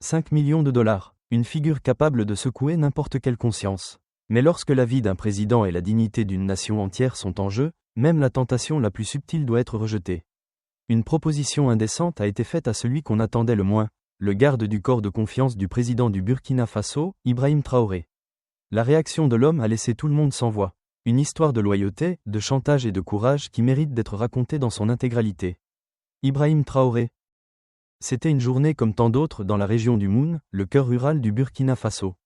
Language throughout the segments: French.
5 millions de dollars, une figure capable de secouer n'importe quelle conscience. Mais lorsque la vie d'un président et la dignité d'une nation entière sont en jeu, même la tentation la plus subtile doit être rejetée. Une proposition indécente a été faite à celui qu'on attendait le moins, le garde du corps de confiance du président du Burkina Faso, Ibrahim Traoré. La réaction de l'homme a laissé tout le monde sans voix. Une histoire de loyauté, de chantage et de courage qui mérite d'être racontée dans son intégralité. Ibrahim Traoré. C'était une journée comme tant d'autres dans la région du Moune, le cœur rural du Burkina Faso.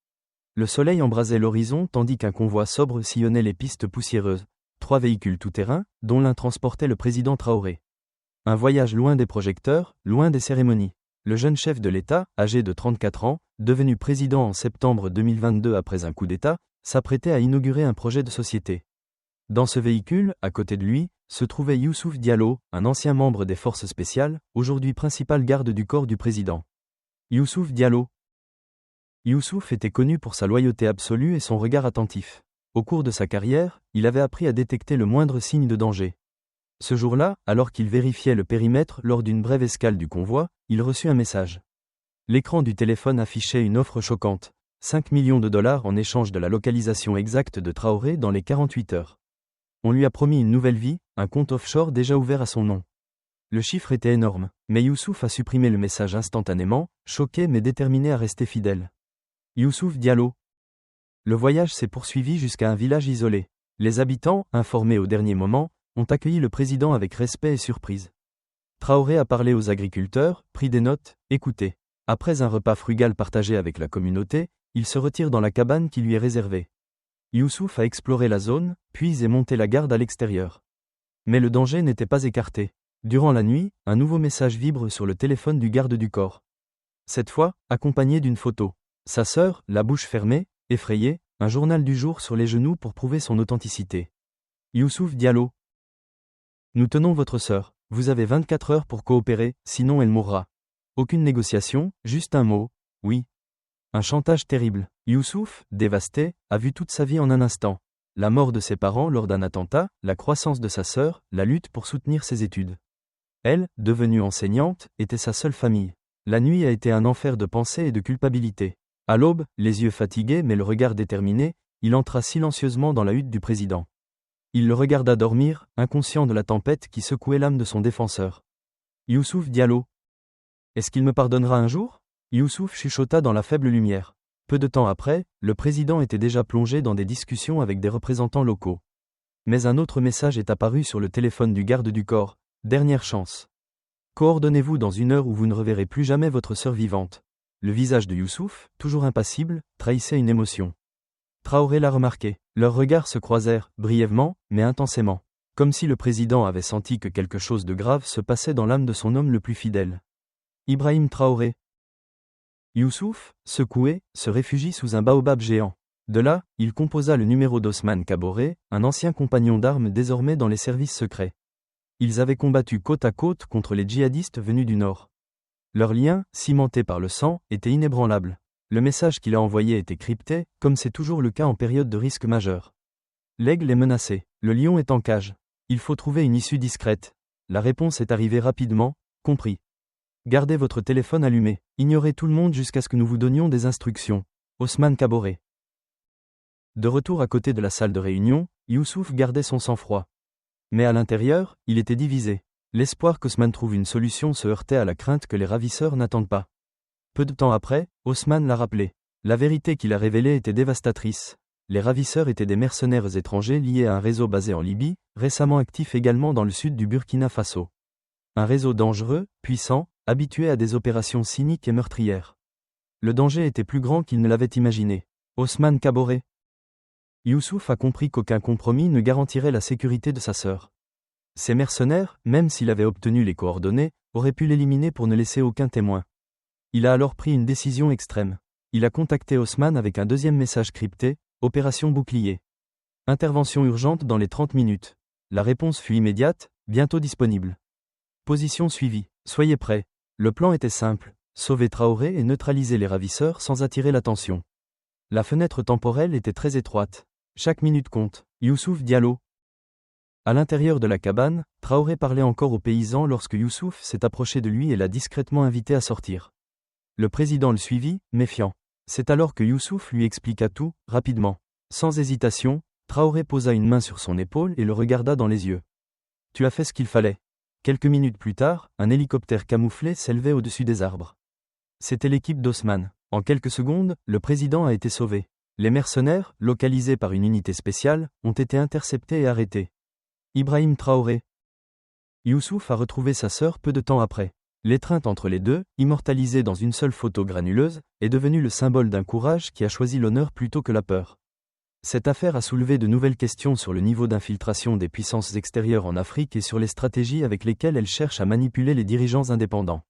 Le soleil embrasait l'horizon tandis qu'un convoi sobre sillonnait les pistes poussiéreuses. 3 véhicules tout-terrain, dont l'un transportait le président Traoré. Un voyage loin des projecteurs, loin des cérémonies. Le jeune chef de l'État, âgé de 34 ans, devenu président en septembre 2022 après un coup d'État, s'apprêtait à inaugurer un projet de société. Dans ce véhicule, à côté de lui, se trouvait Youssouf Diallo, un ancien membre des forces spéciales, aujourd'hui principal garde du corps du président. Youssouf Diallo. Youssouf était connu pour sa loyauté absolue et son regard attentif. Au cours de sa carrière, il avait appris à détecter le moindre signe de danger. Ce jour-là, alors qu'il vérifiait le périmètre lors d'une brève escale du convoi, il reçut un message. L'écran du téléphone affichait une offre choquante. 5 millions de dollars en échange de la localisation exacte de Traoré dans les 48 heures. On lui a promis une nouvelle vie, un compte offshore déjà ouvert à son nom. Le chiffre était énorme, mais Youssouf a supprimé le message instantanément, choqué mais déterminé à rester fidèle. Youssouf Diallo. Le voyage s'est poursuivi jusqu'à un village isolé. Les habitants, informés au dernier moment, ont accueilli le président avec respect et surprise. Traoré a parlé aux agriculteurs, pris des notes, écouté. Après un repas frugal partagé avec la communauté, il se retire dans la cabane qui lui est réservée. Youssouf a exploré la zone, puis est monté la garde à l'extérieur. Mais le danger n'était pas écarté. Durant la nuit, un nouveau message vibre sur le téléphone du garde du corps. Cette fois, accompagné d'une photo. Sa sœur, la bouche fermée, effrayée, un journal du jour sur les genoux pour prouver son authenticité. Youssouf Diallo. Nous tenons votre sœur. Vous avez 24 heures pour coopérer, sinon elle mourra. Aucune négociation, juste un mot, oui. Un chantage terrible. Youssouf, dévasté, a vu toute sa vie en un instant. La mort de ses parents lors d'un attentat, la croissance de sa sœur, la lutte pour soutenir ses études. Elle, devenue enseignante, était sa seule famille. La nuit a été un enfer de pensée et de culpabilité. À l'aube, les yeux fatigués mais le regard déterminé, il entra silencieusement dans la hutte du président. Il le regarda dormir, inconscient de la tempête qui secouait l'âme de son défenseur. Youssouf Diallo. Est-ce qu'il me pardonnera un jour ? Youssouf chuchota dans la faible lumière. Peu de temps après, le président était déjà plongé dans des discussions avec des représentants locaux. Mais un autre message est apparu sur le téléphone du garde du corps. Dernière chance. Coordonnez-vous dans 1 heure où vous ne reverrez plus jamais votre sœur vivante. Le visage de Youssouf, toujours impassible, trahissait une émotion. Traoré l'a remarqué. Leurs regards se croisèrent, brièvement, mais intensément. Comme si le président avait senti que quelque chose de grave se passait dans l'âme de son homme le plus fidèle. Ibrahim Traoré. Youssouf, secoué, se réfugie sous un baobab géant. De là, il composa le numéro d'Ousmane Kaboré, un ancien compagnon d'armes désormais dans les services secrets. Ils avaient combattu côte à côte contre les djihadistes venus du nord. Leur lien, cimenté par le sang, était inébranlable. Le message qu'il a envoyé était crypté, comme c'est toujours le cas en période de risque majeur. L'aigle est menacé. Le lion est en cage. Il faut trouver une issue discrète. La réponse est arrivée rapidement, compris. Gardez votre téléphone allumé. Ignorez tout le monde jusqu'à ce que nous vous donnions des instructions. Ousmane Kaboré. De retour à côté de la salle de réunion, Youssouf gardait son sang-froid. Mais à l'intérieur, il était divisé. L'espoir qu'Ousmane trouve une solution se heurtait à la crainte que les ravisseurs n'attendent pas. Peu de temps après, Ousmane l'a rappelé. La vérité qu'il a révélée était dévastatrice. Les ravisseurs étaient des mercenaires étrangers liés à un réseau basé en Libye, récemment actif également dans le sud du Burkina Faso. Un réseau dangereux, puissant, habitué à des opérations cyniques et meurtrières. Le danger était plus grand qu'il ne l'avait imaginé. Ousmane Kaboré. Youssouf a compris qu'aucun compromis ne garantirait la sécurité de sa sœur. Ces mercenaires, même s'il avait obtenu les coordonnées, auraient pu l'éliminer pour ne laisser aucun témoin. Il a alors pris une décision extrême. Il a contacté Ousmane avec un deuxième message crypté, Opération Bouclier. Intervention urgente dans les 30 minutes. La réponse fut immédiate, bientôt disponible. Position suivie. Soyez prêts. Le plan était simple. Sauver Traoré et neutraliser les ravisseurs sans attirer l'attention. La fenêtre temporelle était très étroite. Chaque minute compte. Youssouf Diallo. À l'intérieur de la cabane, Traoré parlait encore aux paysans lorsque Youssouf s'est approché de lui et l'a discrètement invité à sortir. Le président le suivit, méfiant. C'est alors que Youssouf lui expliqua tout, rapidement. Sans hésitation, Traoré posa une main sur son épaule et le regarda dans les yeux. « Tu as fait ce qu'il fallait. » Quelques minutes plus tard, un hélicoptère camouflé s'élevait au-dessus des arbres. C'était l'équipe d'Osman. En quelques secondes, le président a été sauvé. Les mercenaires, localisés par une unité spéciale, ont été interceptés et arrêtés. Ibrahim Traoré. Youssouf a retrouvé sa sœur peu de temps après. L'étreinte entre les deux, immortalisée dans une seule photo granuleuse, est devenue le symbole d'un courage qui a choisi l'honneur plutôt que la peur. Cette affaire a soulevé de nouvelles questions sur le niveau d'infiltration des puissances extérieures en Afrique et sur les stratégies avec lesquelles elles cherchent à manipuler les dirigeants indépendants.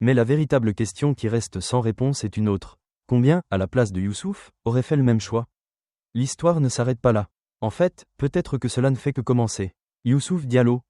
Mais la véritable question qui reste sans réponse est une autre. Combien, à la place de Youssouf, auraient fait le même choix ? L'histoire ne s'arrête pas là. En fait, peut-être que cela ne fait que commencer. Youssouf Diallo,